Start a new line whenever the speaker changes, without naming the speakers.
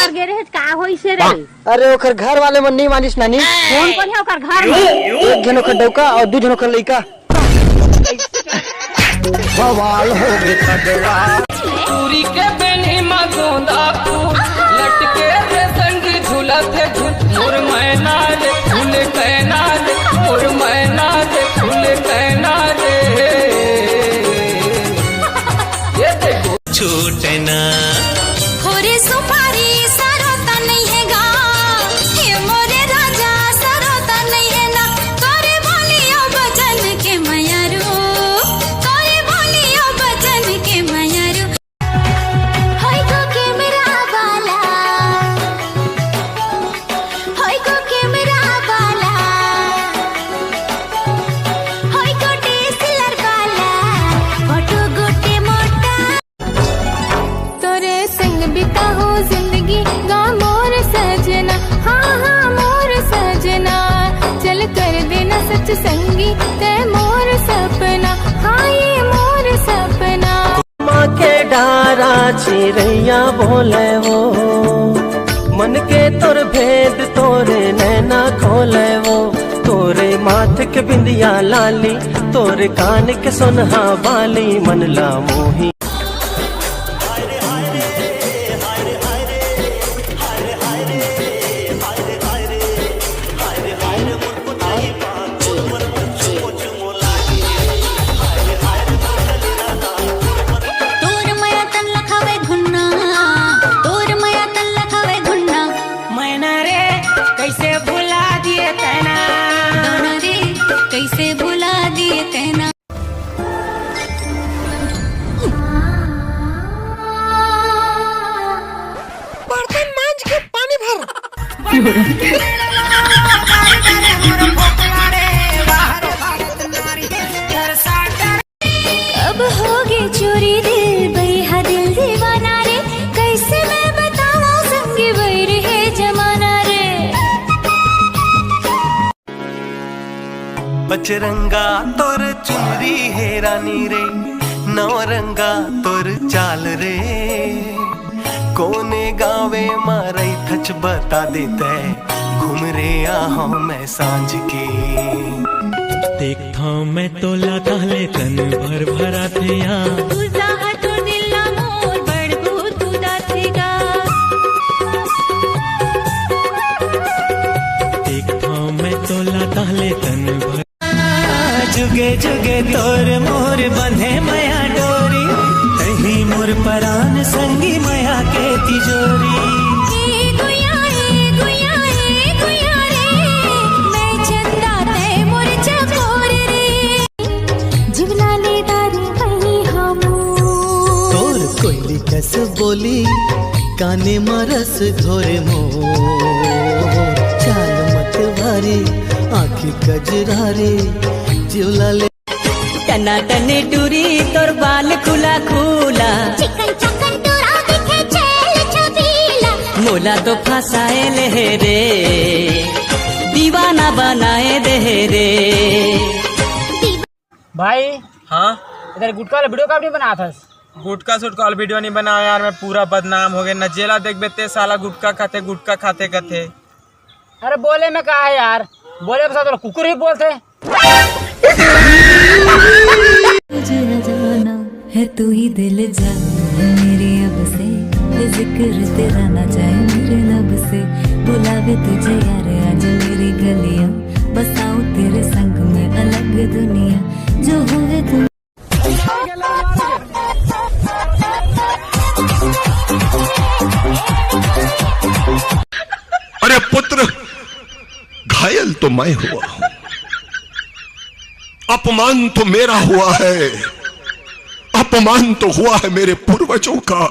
बाहर गे रहे का होई से रे?
अरे ओकर घर वाले मन नहीं मानिस नानी।
कौन है ओकर घर में?
एक जन ओकर डौका और दू जन ओकर लइका। बवाल हो गया तगड़ा।
चूरी के बेनी में गोंदा फूल लटके रे संग झूलते झूल मोर मैना रे झूल कहना रे मोर मैना रे झूल कहना रे ये देखो
छूटे ना
खोरे सुपारी सरोता नहीं है गा ये मोरे राजा सरोता नहीं है ना करे बोलियो बचन के मयारू करे बोलियो बचन के मयारू होय को कैमरा वाला होय को कैमरा वाला होय को डीएसएलआर वाला फोटो गोटे मोटा तोरे संग बिता हो जिंदगी गा मोर सजना हाँ हाँ मोर सजना चल कर देना सच संगी ते मोर सपना हाँ ये मोर सपना
माँ के डारा चिड़ैया बोले हो मन के तोर भेद तोरे नैना खोले वो तोरे माथ के बिंदिया लाली तोरे कान के सुनहा बाली मन ला मोही
तोर माया तन लखावे घुन्ना तोर माया तन लखावे घुन्ना
मैना रे कैसे भुला दिए कहना
दोना रे कैसे भुला दिए कहना
बर्तन मांज के पानी भर।
अब होगे चोरी दिल बैहा दिल दीवाना रे कैसे मैं बताऊं संगी बैर है जमाना रे
बचरंगा तोर चुनरी है रानी रे नवरंगा तोर चाल रे कोने गावे मारे थच बता देते घूम रे आहा मैं सांझ के
देखता मैं तोला कहले तन भर भरा थिया
तुझा हाथ दिल मोर बड़बू तुदा थेगा
देखता मैं तोला कहले तन भर
जुगे जुगे तोर मोर बंधे मया डोरी कहीं मोर परान संगी मया के तिजोरी
ए गुया रे मैं चंदा ते मोर चकोर रे जिवला ले दारी वही हमू
तोर कोयली कस बोली काने मरस घोरे मोर चाल मत वारी आँखी कजरारे जिवला ले
टना टने टूरी तोर बाल खुला खुला
चिकन चकन तोरा दिखे चेल छबीला
मोला तो फसाए ले रे दीवाना बनाए दे रे
भाई
हाँ
इधर गुटका वाला वीडियो का नहीं बना था?
गुटका सुटका वाला वीडियो नहीं बनाया यार, मैं पूरा बदनाम हो गया। नजेला देख बेते साला गुटका खाते कथे।
अरे बोले में कहा है यार, बोले के साथ तो कुकुर ही बोलते।
तुझे न जाना है तू ही दिल जाना मेरे अब से जिक्र तेरा ना जाए मेरे लब से बुलावे तुझे यार आज मेरी गलियां बसाऊं तेरे संग में अलग दुनिया जो हुए तुम
अरे पुत्र, घायल तो मैं हुआ, अपमान तो मेरा हुआ है, अपमान तो हुआ है मेरे पूर्वजों का।